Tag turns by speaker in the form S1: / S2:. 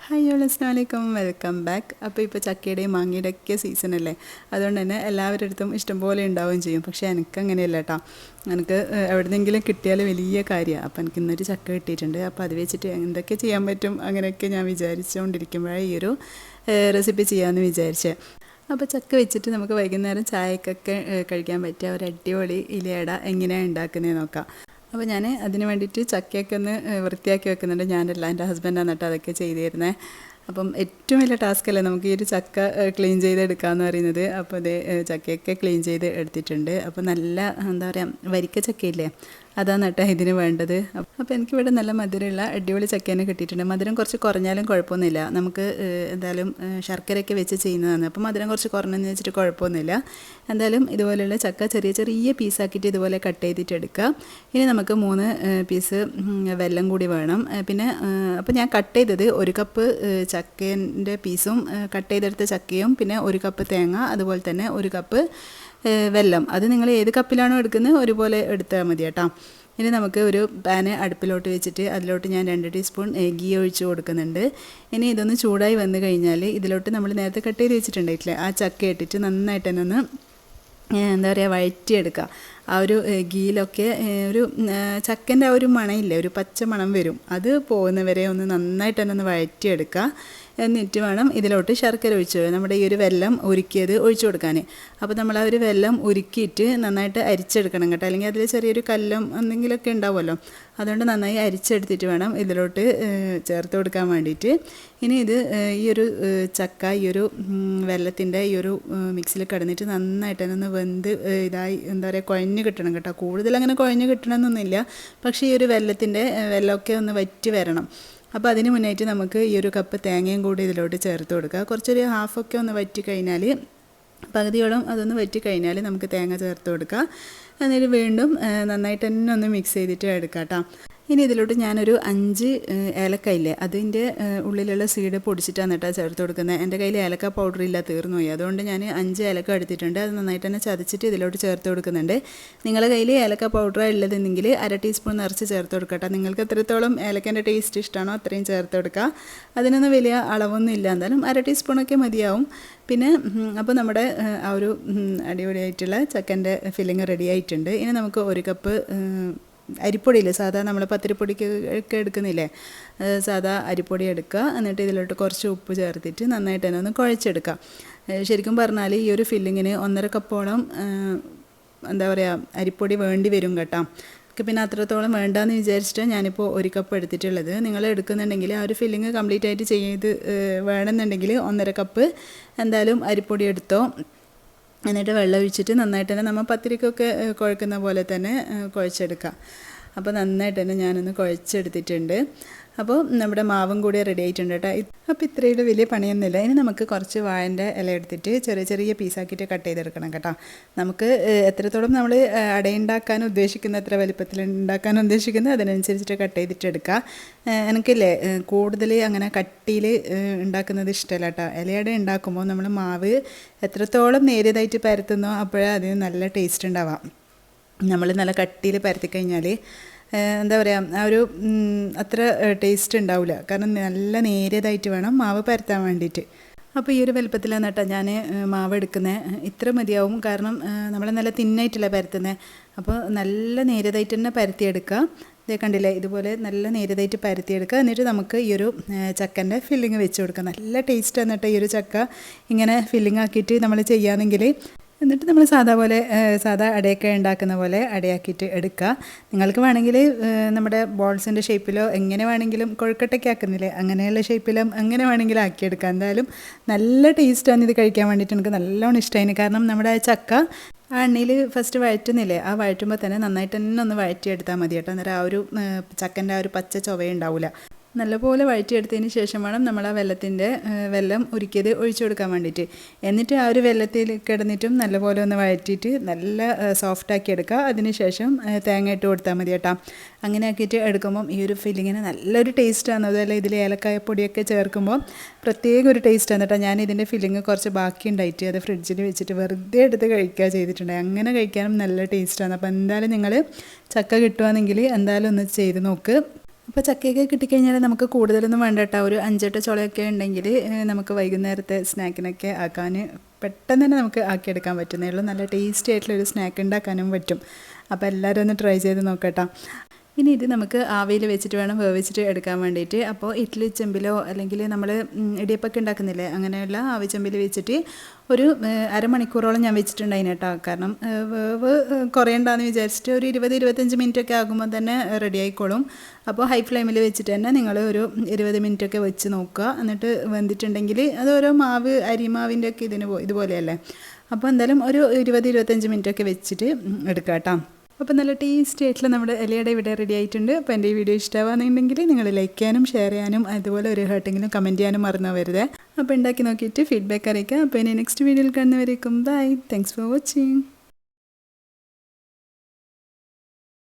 S1: Hi all അസ്സലാമു അലൈക്കും welcome back. അപ്പോൾ ഇപ്പോൾ ചക്കയുടെയും മാങ്ങയുടെയൊക്കെ സീസണല്ലേ, അതുകൊണ്ട് തന്നെ എല്ലാവരുടെ അടുത്തും ഇഷ്ടംപോലെ ഉണ്ടാവുകയും ചെയ്യും. പക്ഷേ എനിക്കങ്ങനെയല്ല കേട്ടോ. എനിക്ക് എവിടെന്നെങ്കിലും കിട്ടിയാൽ വലിയ കാര്യമാണ്. അപ്പോൾ എനിക്ക് ഇന്നൊരു ചക്ക കിട്ടിയിട്ടുണ്ട്. അപ്പോൾ അത് വെച്ചിട്ട് എന്തൊക്കെ ചെയ്യാൻ പറ്റും അങ്ങനെയൊക്കെ ഞാൻ വിചാരിച്ചുകൊണ്ടിരിക്കുമ്പോഴേ ഈ ഒരു റെസിപ്പി ചെയ്യാമെന്ന് വിചാരിച്ചത്. അപ്പോൾ ചക്ക വെച്ചിട്ട് നമുക്ക് വൈകുന്നേരം ചായക്കൊക്കെ കഴിക്കാൻ പറ്റിയ ഒരു അടിപൊളി ഇലയട എങ്ങനെയാണ് ഉണ്ടാക്കുന്നത് നോക്കാം. അപ്പോൾ ഞാൻ അതിന് വേണ്ടിയിട്ട് ചക്കയൊക്കെ ഒന്ന് വൃത്തിയാക്കി വെക്കുന്നുണ്ട്. ഞാനല്ല, എൻ്റെ ഹസ്ബൻഡാണ് കേട്ടോ അതൊക്കെ ചെയ്തു തരുന്നത്. അപ്പം ഏറ്റവും വലിയ ടാസ്കല്ലേ നമുക്ക് ഈ ഒരു ചക്ക ക്ലീൻ ചെയ്തെടുക്കാമെന്ന് പറയുന്നത്. അപ്പോൾ ഇത് ചക്കയൊക്കെ ക്ലീൻ ചെയ്ത് എടുത്തിട്ടുണ്ട്. അപ്പോൾ നല്ല എന്താ പറയുക, വരിക്ക ചക്കയില്ലേ, അതാണ് കേട്ടോ ഇതിന് വേണ്ടത്. അപ്പോൾ എനിക്കിവിടെ നല്ല മധുരമുള്ള അടിപൊളി ചക്ക തന്നെ കിട്ടിയിട്ടുണ്ട്. മധുരം കുറച്ച് കുറഞ്ഞാലും കുഴപ്പമൊന്നുമില്ല. നമുക്ക് എന്തായാലും ശർക്കരയൊക്കെ വെച്ച് ചെയ്യുന്നതാണ്. അപ്പോൾ മധുരം കുറച്ച് കുറഞ്ഞെന്ന് വെച്ചിട്ട് കുഴപ്പമൊന്നുമില്ല. എന്തായാലും ഇതുപോലെയുള്ള ചക്ക ചെറിയ ചെറിയ പീസാക്കിയിട്ട് ഇതുപോലെ കട്ട് ചെയ്തിട്ട് എടുക്കുക. ഇനി നമുക്ക് 3 പീസ് വെല്ലം കൂടി വേണം. പിന്നെ അപ്പോൾ ഞാൻ കട്ട് ചെയ്തത് 1 കപ്പ് ചക്കേൻ്റെ പീസും കട്ട് ചെയ്തെടുത്ത ചക്കയും പിന്നെ 1 കപ്പ് തേങ്ങ, അതുപോലെ തന്നെ 1 കപ്പ് വെല്ലം. അത് നിങ്ങൾ ഏത് കപ്പിലാണോ എടുക്കുന്നത് ഒരുപോലെ എടുത്താൽ മതി കേട്ടോ. ഇനി നമുക്ക് ഒരു പാന് അടുപ്പിലോട്ട് വെച്ചിട്ട് അതിലോട്ട് ഞാൻ 2 ടീസ്പൂൺ ഗീ ഒഴിച്ച് കൊടുക്കുന്നുണ്ട്. ഇനി ഇതൊന്ന് ചൂടായി വന്നു കഴിഞ്ഞാൽ ഇതിലോട്ട് നമ്മൾ നേരത്തെ കട്ട് ചെയ്ത് വെച്ചിട്ടുണ്ടായിട്ടില്ലേ, ആ ചക്ക ഇട്ടിട്ട് നന്നായിട്ട് തന്നെ ഒന്ന് എന്താ പറയുക വഴറ്റിയെടുക്കുക. ആ ഒരു ഗീയിലൊക്കെ ഒരു ചക്കൻ്റെ ആ ഒരു മണമില്ലേ, ഒരു പച്ച മണം വരും, അത് പോകുന്നവരെ ഒന്ന് നന്നായിട്ട് തന്നെ ഒന്ന് വഴറ്റിയെടുക്കുക. എന്നിട്ട് വേണം ഇതിലോട്ട് ശർക്കര ഒഴിച്ച് നമ്മുടെ ഈ ഒരു വെല്ലം ഉരുക്കിയത് ഒഴിച്ചു കൊടുക്കാൻ. അപ്പോൾ നമ്മൾ ആ ഒരു വെല്ലം ഉരുക്കിയിട്ട് നന്നായിട്ട് അരിച്ചെടുക്കണം കേട്ടോ, അല്ലെങ്കിൽ അതിൽ ചെറിയൊരു കല്ലും എന്തെങ്കിലുമൊക്കെ ഉണ്ടാവുമല്ലോ. അതുകൊണ്ട് നന്നായി അരിച്ചെടുത്തിട്ട് വേണം ഇതിലോട്ട് ചേർത്ത് കൊടുക്കാൻ വേണ്ടിയിട്ട്. ഇനി ഇത് ഈ ഒരു ചക്ക ഈ ഒരു വെല്ലത്തിൻ്റെ ഈ ഒരു മിക്സിയിൽ കിടന്നിട്ട് നന്നായിട്ട് തന്നെ ഒന്ന് വെന്ത് ഇതായി എന്താ പറയുക കുഴഞ്ഞ് കിട്ടണം കേട്ടോ. കൂടുതൽ അങ്ങനെ കുഴഞ്ഞ് കിട്ടണമെന്നൊന്നുമില്ല, പക്ഷേ ഈ ഒരു വെല്ലമൊക്കെ ഒന്ന് വറ്റി വരണം. അപ്പോൾ അതിന് മുന്നായിട്ട് നമുക്ക് ഈ ഒരു കപ്പ് തേങ്ങയും കൂടി ഇതിലോട്ട് ചേർത്ത് കൊടുക്കുക. കുറച്ചൊരു ഹാഫൊക്കെ ഒന്ന് വറ്റി കഴിഞ്ഞാൽ, പകുതിയോളം അതൊന്ന് വറ്റി കഴിഞ്ഞാൽ നമുക്ക് തേങ്ങ ചേർത്ത് കൊടുക്കുക. എന്നിട്ട് വീണ്ടും നന്നായിട്ട് തന്നെ ഒന്ന് മിക്സ് ചെയ്തിട്ട് എടുക്കാം കേട്ടോ. ഇനി ഇതിലോട്ട് ഞാനൊരു 5 ഏലക്കായില്ലേ, അതിൻ്റെ ഉള്ളിലുള്ള സീഡ് പൊടിച്ചിട്ടാണ് കേട്ടോ ചേർത്ത് കൊടുക്കുന്നത്. എൻ്റെ കയ്യിൽ ഏലക്ക പൗഡർ ഇല്ല, തീർന്നു പോയി. അതുകൊണ്ട് ഞാൻ 5 ഏലക്ക എടുത്തിട്ടുണ്ട്. അത് നന്നായിട്ട് തന്നെ ചതച്ചിട്ട് ഇതിലോട്ട് ചേർത്ത് കൊടുക്കുന്നുണ്ട്. നിങ്ങളുടെ കയ്യിൽ ഏലക്ക പൗഡർ ഉള്ളതെങ്കിൽ 1/2 ടീസ്പൂൺ നിറച്ച് ചേർത്ത് കൊടുക്കട്ടെ. നിങ്ങൾക്ക് എത്രത്തോളം ഏലക്കൻ്റെ ടേസ്റ്റ് ഇഷ്ടമാണോ അത്രയും ചേർത്ത് കൊടുക്കുക. അതിനൊന്നും വലിയ അളവൊന്നും ഇല്ല, എന്തായാലും 1/2 ടീസ്പൂണൊക്കെ മതിയാവും. പിന്നെ അപ്പോൾ നമ്മുടെ ആ ഒരു അടിപൊളിയായിട്ടുള്ള ചക്കൻ്റെ ഫില്ലിങ് റെഡി ആയിട്ടുണ്ട്. ഇനി നമുക്ക് 1 കപ്പ് അരിപ്പൊടിയില്ലേ, സാധാ നമ്മൾ പത്തിരിപ്പൊടിക്കൊക്കെ എടുക്കുന്നില്ലേ, സാധാ അരിപ്പൊടി എടുക്കുക. എന്നിട്ട് ഇതിലോട്ട് കുറച്ച് ഉപ്പ് ചേർത്തിട്ട് നന്നായിട്ട് തന്നെ ഒന്ന് കുഴച്ചെടുക്കുക. ശരിക്കും പറഞ്ഞാൽ ഈ ഒരു ഫില്ലിങ്ങിന് 1.5 കപ്പോളം എന്താ പറയുക അരിപ്പൊടി വേണ്ടി വരും കേട്ടോ. പിന്നെ അത്രത്തോളം വേണ്ടാന്ന് വിചാരിച്ചിട്ട് ഞാനിപ്പോൾ 1 കപ്പ് എടുത്തിട്ടുള്ളത്. നിങ്ങൾ എടുക്കുന്നുണ്ടെങ്കിൽ ആ ഒരു ഫില്ലിങ് കംപ്ലീറ്റ് ആയിട്ട് ചെയ്ത് വേണമെന്നുണ്ടെങ്കിൽ 1.5 കപ്പ് എന്തായാലും അരിപ്പൊടി എടുത്തോ. എന്നിട്ട് വെള്ളം ഒഴിച്ചിട്ട് നന്നായിട്ട് തന്നെ നമ്മൾ പത്തിരിക്കൊക്കെ കുഴക്കുന്ന പോലെ തന്നെ കുഴച്ചെടുക്കുക. അപ്പോൾ നന്നായിട്ട് തന്നെ ഞാനൊന്ന് കുഴച്ചെടുത്തിട്ടുണ്ട്. അപ്പോൾ നമ്മുടെ മാവും കൂടി റെഡി ആയിട്ടുണ്ട് കേട്ടോ. അപ്പോൾ ഇത്രയുടെ വലിയ പണിയൊന്നുമില്ല. ഇനി നമുക്ക് കുറച്ച് വാഴൻ്റെ ഇല എടുത്തിട്ട് ചെറിയ ചെറിയ പീസാക്കിയിട്ട് കട്ട് ചെയ്തെടുക്കണം കേട്ടോ. നമുക്ക് എത്രത്തോളം നമ്മൾ അടയുണ്ടാക്കാൻ ഉദ്ദേശിക്കുന്ന, എത്ര വലിപ്പത്തിൽ ഉണ്ടാക്കാൻ ഉദ്ദേശിക്കുന്നത് അതിനനുസരിച്ചിട്ട് കട്ട് ചെയ്തിട്ട് എടുക്കുക. എനിക്കില്ലേ കൂടുതൽ അങ്ങനെ കട്ടിയിൽ ഉണ്ടാക്കുന്നത് ഇഷ്ടമല്ല കേട്ടോ. ഇലയട ഉണ്ടാക്കുമ്പോൾ നമ്മൾ മാവ് എത്രത്തോളം നേരിയതായിട്ട് പരത്തുന്നോ അപ്പോഴേ അതിന് നല്ല ടേസ്റ്റ് ഉണ്ടാവാം. നമ്മൾ നല്ല കട്ടിയിൽ പരത്തി കഴിഞ്ഞാൽ എന്താ പറയുക ആ ഒരു അത്ര ടേസ്റ്റ് ഉണ്ടാവില്ല. കാരണം നല്ല നേരിയതായിട്ട് വേണം മാവ് പരത്താൻ വേണ്ടിയിട്ട്. അപ്പോൾ ഈ ഒരു വലുപ്പത്തിലാണ് കേട്ടോ ഞാൻ മാവ് എടുക്കുന്നത്. ഇത്ര മതിയാവും, കാരണം നമ്മൾ നല്ല തിന്നായിട്ടല്ല പരത്തുന്നത്. അപ്പോൾ നല്ല നേരിയതായിട്ട് തന്നെ പരത്തിയെടുക്കുക. ഇതേ കണ്ടില്ലേ, ഇതുപോലെ നല്ല നേരിയതായിട്ട് പരത്തിയെടുക്കുക. എന്നിട്ട് നമുക്ക് ഈ ഒരു ചക്കൻ്റെ ഫില്ലിങ് വെച്ച് കൊടുക്കുക. നല്ല ടേസ്റ്റാണ് കേട്ടോ ഈ ഒരു ചക്ക ഇങ്ങനെ ഫില്ലിങ് ആക്കിയിട്ട് നമ്മൾ ചെയ്യുകയാണെങ്കിൽ. എന്നിട്ട് നമ്മൾ സാധാ അടയൊക്കെ ഉണ്ടാക്കുന്ന പോലെ അടയാക്കിയിട്ട് എടുക്കുക. നിങ്ങൾക്ക് വേണമെങ്കിൽ നമ്മുടെ ബോൾസിൻ്റെ ഷേപ്പിലോ എങ്ങനെ വേണമെങ്കിലും, കൊഴുക്കട്ടയ്ക്ക് ആക്കുന്നില്ലേ അങ്ങനെയുള്ള ഷേപ്പിലും എങ്ങനെ വേണമെങ്കിലും ആക്കിയെടുക്കുക. എന്തായാലും നല്ല ടേസ്റ്റാണ് ഇത് കഴിക്കാൻ വേണ്ടിയിട്ട്. എനിക്ക് നല്ലോണം ഇഷ്ടമായിന്. കാരണം നമ്മുടെ ചക്ക ആ എണ്ണയിൽ ഫസ്റ്റ് വഴറ്റുന്നില്ലേ, ആ വഴറ്റുമ്പോൾ തന്നെ നന്നായിട്ട് തന്നെ ഒന്ന് വഴറ്റിയെടുത്താൽ മതി കേട്ടോ. അന്നേരം ആ ഒരു ചക്കൻ്റെ ആ ഒരു പച്ച ചൊവയുണ്ടാവില്ല. നല്ലപോലെ വഴറ്റിയെടുത്തതിന് ശേഷം വേണം നമ്മൾ ആ വെല്ലം ഉരുക്കിയത് ഒഴിച്ചു കൊടുക്കാൻ വേണ്ടിയിട്ട്. എന്നിട്ട് ആ ഒരു വെല്ലത്തിൽ കിടന്നിട്ടും നല്ലപോലെ ഒന്ന് വഴറ്റിയിട്ട് നല്ല സോഫ്റ്റാക്കി എടുക്കുക. അതിന് ശേഷം തേങ്ങ ഇട്ട് കൊടുത്താൽ മതി കേട്ടോ. അങ്ങനെ ആക്കിയിട്ട് എടുക്കുമ്പം ഈ ഒരു ഫില്ലിങ്ങിന് നല്ലൊരു ടേസ്റ്റാണ്. അതുപോലെ ഇതിൽ ഏലക്കായ പൊടിയൊക്കെ ചേർക്കുമ്പോൾ പ്രത്യേക ഒരു ടേസ്റ്റാണ് കേട്ടോ. ഞാൻ ഇതിൻ്റെ ഫില്ലിങ് കുറച്ച് ബാക്കി ഉണ്ടായിട്ട് അത് ഫ്രിഡ്ജിൽ വെച്ചിട്ട് വെറുതെ എടുത്ത് കഴിക്കുക ചെയ്തിട്ടുണ്ട്. അങ്ങനെ കഴിക്കാനും നല്ല ടേസ്റ്റാണ്. അപ്പോൾ എന്തായാലും നിങ്ങൾ ചക്ക കിട്ടുകയാണെങ്കിൽ എന്തായാലും ഒന്ന് ചെയ്ത് നോക്ക്. അപ്പോൾ ചക്കയൊക്കെ കിട്ടിക്കഴിഞ്ഞാൽ നമുക്ക് കൂടുതലൊന്നും വേണ്ട കേട്ടോ. ഒരു 5-8 ചുളയൊക്കെ ഉണ്ടെങ്കിൽ നമുക്ക് വൈകുന്നേരത്തെ സ്നാക്കിനൊക്കെ ആക്കാൻ പെട്ടെന്ന് തന്നെ നമുക്ക് ആക്കിയെടുക്കാൻ പറ്റുന്നേ ഉള്ളൂ. നല്ല ടേസ്റ്റി ആയിട്ടുള്ളൊരു സ്നാക്ക് ഉണ്ടാക്കാനും പറ്റും. അപ്പോൾ എല്ലാവരും ഒന്ന് ട്രൈ ചെയ്ത് നോക്കട്ടോ. ഇനി ഇത് നമുക്ക് ആവിയിൽ വെച്ചിട്ട് വേണം വേവിച്ചിട്ട് എടുക്കാൻ വേണ്ടിയിട്ട്. അപ്പോൾ ഇഡ്ഡലി ചെമ്പിലോ അല്ലെങ്കിൽ നമ്മൾ ഇടിയപ്പമൊക്കെ ഉണ്ടാക്കുന്നില്ലേ, അങ്ങനെയുള്ള ആവി ചെമ്പിൽ വെച്ചിട്ട് ഒരു അരമണിക്കൂറോളം ഞാൻ വെച്ചിട്ടുണ്ടായിന് കേട്ടോ. കാരണം വേവ് കുറയണ്ടെന്ന് വിചാരിച്ചിട്ട് ഒരു 20-25 മിനിറ്റൊക്കെ ആകുമ്പോൾ തന്നെ റെഡി ആയിക്കോളും. അപ്പോൾ ഹൈ ഫ്ലെയിമിൽ വെച്ചിട്ട് തന്നെ നിങ്ങൾ ഒരു 20 മിനിറ്റൊക്കെ വെച്ച് നോക്കുക. എന്നിട്ട് വെന്തിട്ടുണ്ടെങ്കിൽ അത് ഓരോ മാവ് അരിമാവിൻ്റെ ഒക്കെ ഇതുപോലെയല്ലേ. അപ്പോൾ എന്തായാലും ഒരു 20-25 മിനിറ്റൊക്കെ വെച്ചിട്ട് എടുക്കാം കേട്ടോ. അപ്പോൾ നല്ല ടേസ്റ്റി ആയിട്ടുള്ള നമ്മുടെ ഇലയുടെ ഇവിടെ റെഡി ആയിട്ടുണ്ട്. അപ്പോൾ എൻ്റെ ഈ വീഡിയോ ഇഷ്ടമാകുന്നുണ്ടെങ്കിൽ നിങ്ങൾ ലൈക്ക് ചെയ്യാനും ഷെയർ ചെയ്യാനും അതുപോലെ ഒരു ഹേർട്ടെങ്കിലും കമൻറ്റ് ചെയ്യാനും മറന്നു വരുതേ. അപ്പോൾ ഉണ്ടാക്കി നോക്കിയിട്ട് ഫീഡ്ബാക്ക് അറിയിക്കുക. അപ്പോൾ ഇനി നെക്സ്റ്റ് വീഡിയോയിൽ കാണുന്നവരേക്കും ബൈ. Thanks for watching.